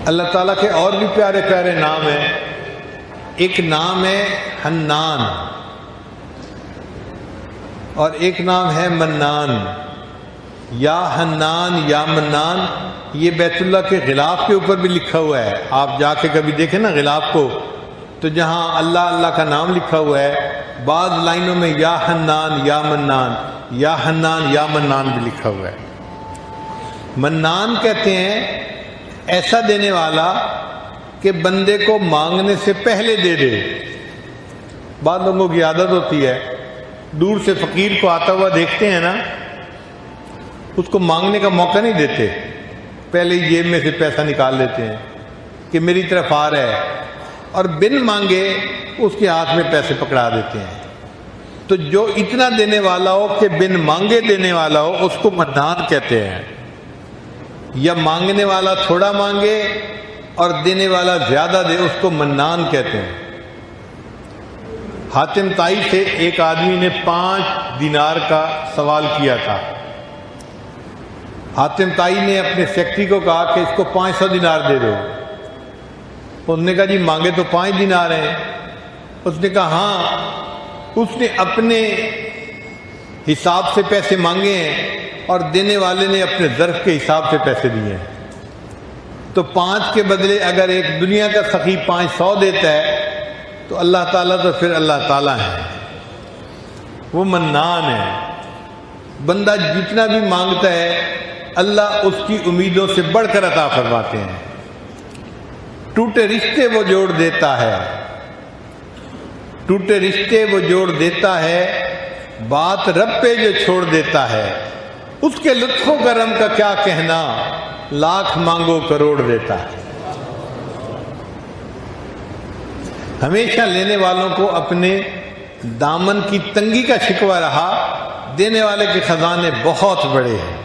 اللہ تعالیٰ کے اور بھی پیارے پیارے نام ہیں. ایک نام ہے حنان اور ایک نام ہے منان. یا حنان یا منان یہ بیت اللہ کے غلاف کے اوپر بھی لکھا ہوا ہے. آپ جا کے کبھی دیکھیں نا غلاف کو، تو جہاں اللہ اللہ کا نام لکھا ہوا ہے بعض لائنوں میں یا حنان یا منان، یا حنان یا منان بھی لکھا ہوا ہے. منان کہتے ہیں ایسا دینے والا کہ بندے کو مانگنے سے پہلے دے دے. بعض لوگوں کی عادت ہوتی ہے دور سے فقیر کو آتا ہوا دیکھتے ہیں نا، اس کو مانگنے کا موقع نہیں دیتے، پہلے ہی جیب میں سے پیسہ نکال لیتے ہیں کہ میری طرف آ رہا ہے، اور بن مانگے اس کے ہاتھ میں پیسے پکڑا دیتے ہیں. تو جو اتنا دینے والا ہو کہ بن مانگے دینے والا ہو اس کو منان کہتے ہیں. یا مانگنے والا تھوڑا مانگے اور دینے والا زیادہ دے اس کو منان کہتے ہیں. حاتم طائی سے ایک آدمی نے 5 دینار کا سوال کیا تھا. حاتم طائی نے اپنے سیکرٹری کو کہا کہ اس کو 500 دینار دے دو. اس نے کہا جی مانگے تو 5 دینار ہیں. اس نے کہا ہاں. اس نے اپنے حساب سے پیسے مانگے ہیں اور دینے والے نے اپنے ظرف کے حساب سے پیسے دیے ہیں. تو 5 کے بدلے اگر ایک دنیا کا سخی 500 دیتا ہے تو اللہ تعالیٰ تو پھر اللہ تعالیٰ ہے، وہ منان ہے. بندہ جتنا بھی مانگتا ہے اللہ اس کی امیدوں سے بڑھ کر عطا فرماتے ہیں. ٹوٹے رشتے وہ جوڑ دیتا ہے، ٹوٹے رشتے وہ جوڑ دیتا ہے، بات رب پہ جو چھوڑ دیتا ہے، اس کے لطف و کرم کا کیا کہنا، لاکھ مانگو کروڑ دیتا ہے. ہمیشہ لینے والوں کو اپنے دامن کی تنگی کا شکوہ رہا، دینے والے کے خزانے بہت بڑے ہیں.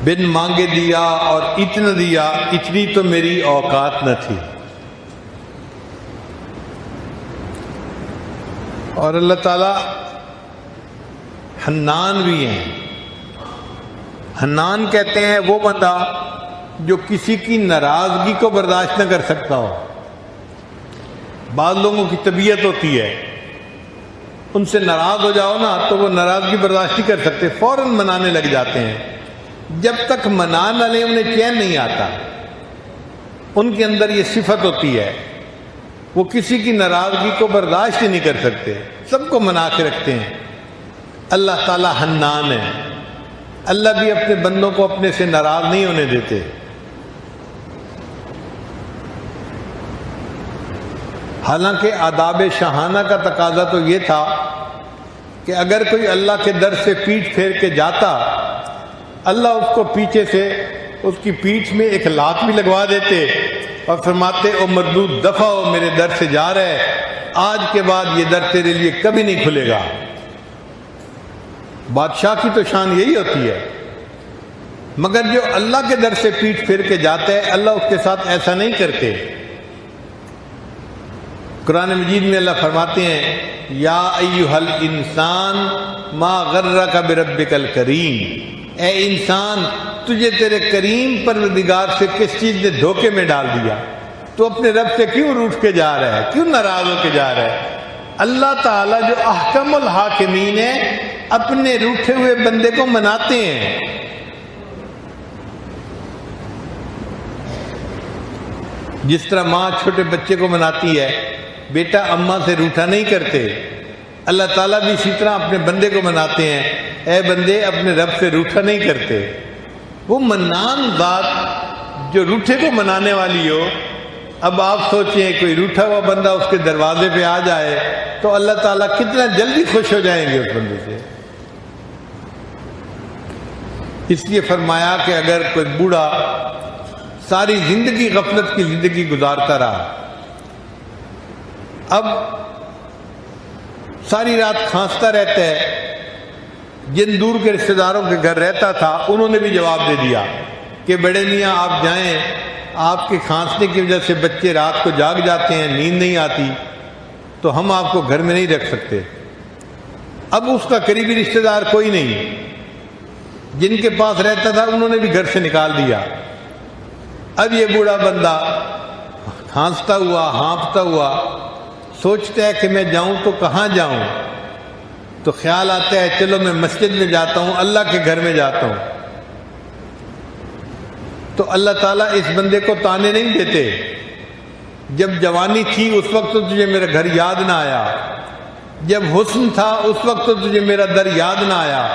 بن مانگے دیا اور اتنا دیا، اتنی تو میری اوقات نہ تھی. اور اللہ تعالیٰ حنان بھی ہیں. حنان کہتے ہیں وہ بندہ جو کسی کی ناراضگی کو برداشت نہ کر سکتا ہو. بعض لوگوں کی طبیعت ہوتی ہے ان سے ناراض ہو جاؤ نا تو وہ ناراضگی برداشت نہیں کر سکتے، فوراً منانے لگ جاتے ہیں. جب تک منا نہ لیں انہیں چین نہیں آتا. ان کے اندر یہ صفت ہوتی ہے، وہ کسی کی ناراضگی کو برداشت ہی نہیں کر سکتے، سب کو منا کے رکھتے ہیں. اللہ تعالی حنان ہے. اللہ بھی اپنے بندوں کو اپنے سے ناراض نہیں ہونے دیتے. حالانکہ آداب شاہانہ کا تقاضا تو یہ تھا کہ اگر کوئی اللہ کے در سے پیٹھ پھیر کے جاتا، اللہ اس کو پیچھے سے اس کی پیٹھ میں ایک لات بھی لگوا دیتے اور فرماتے او مردود دفع ہو، میرے در سے جا رہے، آج کے بعد یہ در تیرے لیے کبھی نہیں کھلے گا. بادشاہ کی تو شان یہی ہوتی ہے. مگر جو اللہ کے در سے پیٹھ پھیر کے جاتا ہے اللہ اس کے ساتھ ایسا نہیں کرتے. قرآن مجید میں اللہ فرماتے ہیں یا ایھا الانسان ما غرک بربک الکریم، اے انسان تجھے تیرے کریم پروردگار سے کس چیز نے دھوکے میں ڈال دیا؟ تو اپنے رب سے کیوں روٹھ کے جا رہا ہے، کیوں ناراض ہو کے جا رہا ہے؟ اللہ تعالیٰ جو احکم الحاکمین ہے اپنے روٹھے ہوئے بندے کو مناتے ہیں. جس طرح ماں چھوٹے بچے کو مناتی ہے، بیٹا اماں سے روٹھا نہیں کرتے، اللہ تعالیٰ بھی اسی طرح اپنے بندے کو مناتے ہیں، اے بندے اپنے رب سے روٹھا نہیں کرتے. وہ منان ذات جو روٹھے کو منانے والی ہو. اب آپ سوچیں کوئی روٹھا ہوا بندہ اس کے دروازے پہ آ جائے تو اللہ تعالیٰ کتنا جلدی خوش ہو جائیں گے اس بندے سے. اس لیے فرمایا کہ اگر کوئی بوڑھا ساری زندگی غفلت کی زندگی گزارتا رہا، اب ساری رات کھانستا رہتا ہے، جن دور کے رشتہ داروں کے گھر رہتا تھا انہوں نے بھی جواب دے دیا کہ بڑے میاں آپ جائیں، آپ کے کھانسنے کی وجہ سے بچے رات کو جاگ جاتے ہیں، نیند نہیں آتی، تو ہم آپ کو گھر میں نہیں رکھ سکتے. اب اس کا قریبی رشتہ دار کوئی نہیں. جن کے پاس رہتا تھا انہوں نے بھی گھر سے نکال دیا۔ اب یہ بوڑھا بندہ ہانستا ہوا ہانپتا ہوا سوچتا ہے کہ میں جاؤں تو کہاں جاؤں؟ تو خیال آتا ہے چلو میں مسجد میں جاتا ہوں، اللہ کے گھر میں جاتا ہوں۔ تو اللہ تعالیٰ اس بندے کو تانے نہیں دیتے، جب جوانی تھی اس وقت تو تجھے میرا گھر یاد نہ آیا، جب حسن تھا اس وقت تو تجھے میرا در یاد نہ آیا،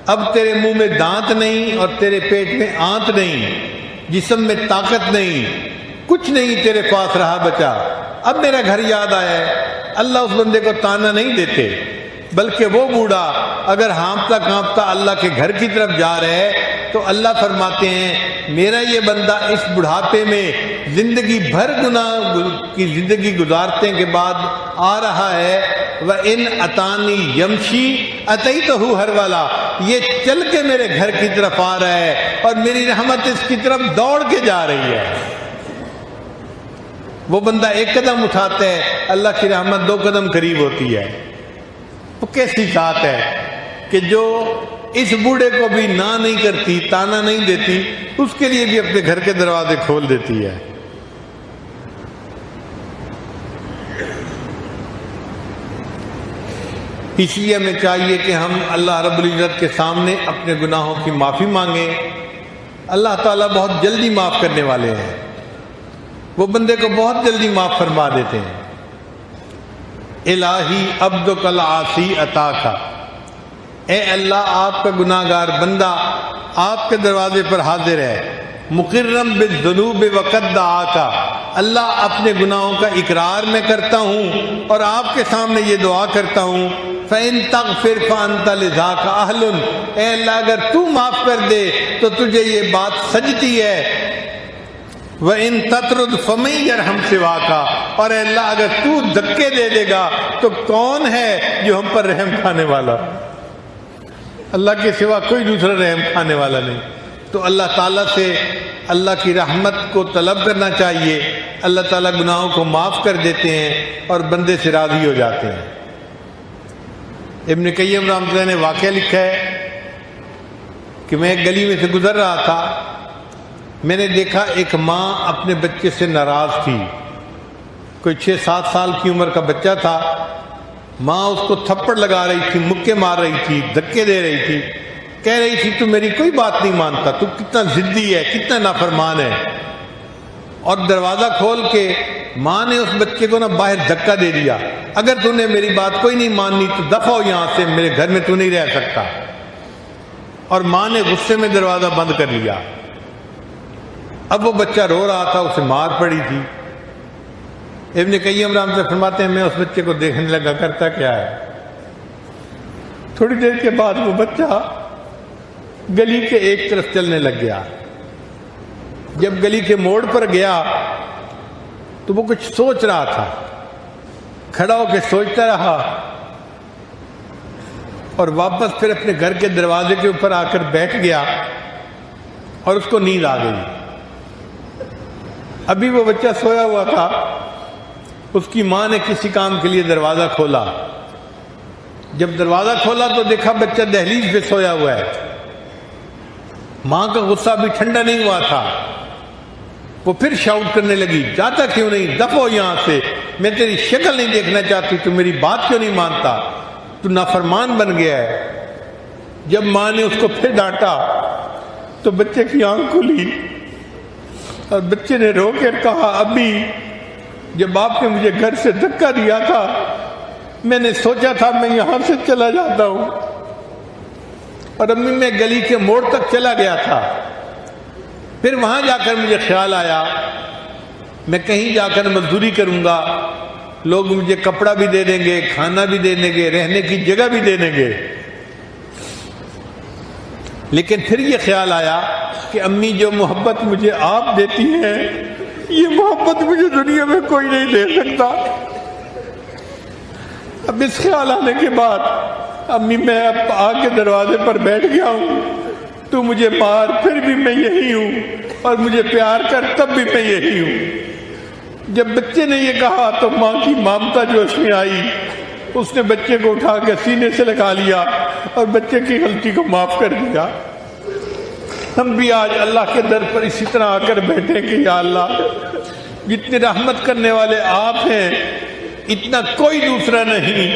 اب تیرے منہ میں دانت نہیں اور تیرے پیٹ میں آنت نہیں، جسم میں طاقت نہیں، کچھ نہیں تیرے پاس رہا بچا، اب میرا گھر یاد آیا ہے۔ اللہ اس بندے کو تانا نہیں دیتے، بلکہ وہ بوڑھا اگر ہانپتا کانپتا اللہ کے گھر کی طرف جا رہا ہے تو اللہ فرماتے ہیں میرا یہ بندہ اس بڑھاپے میں زندگی بھر گناہ کی زندگی گزارنے کے بعد آ رہا ہے، وَإِنْ أَتَانِي يَمْشِي أَتَيْتُهُ هَرْوَلًا، یہ چل کے میرے گھر کی طرف آ رہا ہے اور میری رحمت اس کی طرف دوڑ کے جا رہی ہے۔ وہ بندہ ایک قدم اٹھاتا ہے، اللہ کی رحمت 2 قدم قریب ہوتی ہے۔ وہ کیسی ذات ہے کہ جو اس بوڑھے کو بھی نہ نہیں کرتی، تانا نہیں دیتی، اس کے لیے بھی اپنے گھر کے دروازے کھول دیتی ہے۔ اس لیے ہمیں چاہیے کہ ہم اللہ رب العزت کے سامنے اپنے گناہوں کی معافی مانگیں۔ اللہ تعالیٰ بہت جلدی معاف کرنے والے ہیں، وہ بندے کو بہت جلدی معاف فرما دیتے ہیں۔ الہی عبدک العاصی عطاک، اے اللہ آپ کا گناہ گار بندہ آپ کے دروازے پر حاضر ہے، مقرم بالذنوب وقد دعاک، اللہ اپنے گناہوں کا اقرار میں کرتا ہوں اور آپ کے سامنے یہ دعا کرتا ہوں، فَإِن تَغْفِرْ فَأَنْتَ لِذَاكَ أَهْلٌ، اے اللہ اگر تو معاف کر دے تو تجھے یہ بات سجتی ہے، وَإِن تَطْرُدْ فَمَن يَرْحَمْ سِوَاكَ، اور اے اللہ اگر تو دھکے دے دے گا تو کون ہے جو ہم پر رحم کھانے والا؟ اللہ کے سوا کوئی دوسرا رحم کھانے والا نہیں۔ تو اللہ تعالیٰ سے اللہ کی رحمت کو طلب کرنا چاہیے، اللہ تعالیٰ گناہوں کو معاف کر دیتے ہیں اور بندے سے راضی ہو جاتے ہیں۔ ابن قیم رحمۃ اللہ نے واقعہ لکھا ہے کہ میں ایک گلی میں سے گزر رہا تھا، میں نے دیکھا ایک ماں اپنے بچے سے ناراض تھی، کوئی 6-7 سال کی عمر کا بچہ تھا، ماں اس کو تھپڑ لگا رہی تھی، مکے مار رہی تھی، دھکے دے رہی تھی، کہہ رہی تھی تو میری کوئی بات نہیں مانتا، تو کتنا ضدی ہے، کتنا نافرمان ہے۔ اور دروازہ کھول کے ماں نے اس بچے کو باہر دھکا دے دیا، اگر تو نے میری بات کوئی نہیں ماننی تو دفع ہو یہاں سے، میرے گھر میں تو نہیں رہ سکتا۔ اور ماں نے غصے میں دروازہ بند کر لیا۔ اب وہ بچہ رو رہا تھا، اسے مار پڑی تھی۔ ابن قیم رحمۃ اللہ فرماتے ہیں میں اس بچے کو دیکھنے لگا کرتا کیا ہے۔ تھوڑی دیر کے بعد وہ بچہ گلی کے ایک طرف چلنے لگ گیا۔ جب گلی کے موڑ پر گیا تو وہ کچھ سوچ رہا تھا، کھڑا ہو کے سوچتا رہا اور واپس پھر اپنے گھر کے دروازے کے اوپر آ کر بیٹھ گیا اور اس کو نیند آ گئی۔ ابھی وہ بچہ سویا ہوا تھا، اس کی ماں نے کسی کام کے لیے دروازہ کھولا۔ جب دروازہ کھولا تو دیکھا بچہ دہلیز پہ سویا ہوا ہے۔ ماں کا غصہ بھی ٹھنڈا نہیں ہوا تھا، وہ پھر شاؤٹ کرنے لگی، جاتا کیوں نہیں، دفع ہو یہاں سے، میں تیری شکل نہیں دیکھنا چاہتی، تو میری بات کیوں نہیں مانتا، تو نافرمان بن گیا ہے۔ جب ماں نے اس کو پھر ڈانٹا تو بچے کی آنکھ کھلی اور بچے نے رو کر کہا ابھی جب آپ نے مجھے گھر سے دھکا دیا تھا میں نے سوچا تھا میں یہاں سے چلا جاتا ہوں، اور امی میں گلی کے موڑ تک چلا گیا تھا، پھر وہاں جا کر مجھے خیال آیا میں کہیں جا کر مزدوری کروں گا، لوگ مجھے کپڑا بھی دے دیں گے، کھانا بھی دے دیں گے، رہنے کی جگہ بھی دے دیں گے۔ لیکن پھر یہ خیال آیا کہ امی جو محبت مجھے آپ دیتی ہیں یہ محبت مجھے دنیا میں کوئی نہیں دے سکتا۔ اب اس خیال آنے کے بعد امی میں اب آ کے دروازے پر بیٹھ گیا ہوں، تو مجھے مار پھر بھی میں یہی ہوں، اور مجھے پیار کر تب بھی میں یہی ہوں۔ جب بچے نے یہ کہا تو ماں کی ممتا جوش میں آئی، اس نے بچے کو اٹھا کے سینے سے لگا لیا اور بچے کی غلطی کو معاف کر دیا۔ ہم بھی آج اللہ کے در پر اسی طرح آ کر بیٹھے کہ یا اللہ جتنے رحمت کرنے والے آپ ہیں اتنا کوئی دوسرا نہیں.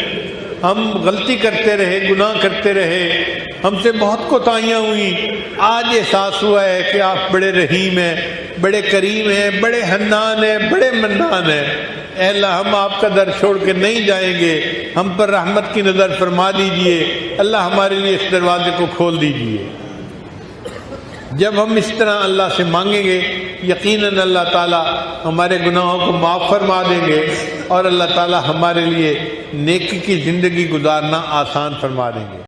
ہم غلطی کرتے رہے، گناہ کرتے رہے، ہم سے بہت کوتاہیاں ہوئیں. آج احساس ہوا ہے کہ آپ بڑے رحیم ہیں، بڑے کریم ہیں، بڑے حنان ہیں، بڑے منان ہیں. اے اللہ ہم آپ کا در چھوڑ کے نہیں جائیں گے، ہم پر رحمت کی نظر فرما دیجئے. اللہ ہمارے لیے اس دروازے کو کھول دیجئے. جب ہم اس طرح اللہ سے مانگیں گے یقیناً اللہ تعالیٰ ہمارے گناہوں کو معاف فرما دیں گے اور اللہ تعالیٰ ہمارے لیے نیکی کی زندگی گزارنا آسان فرما دیں گے.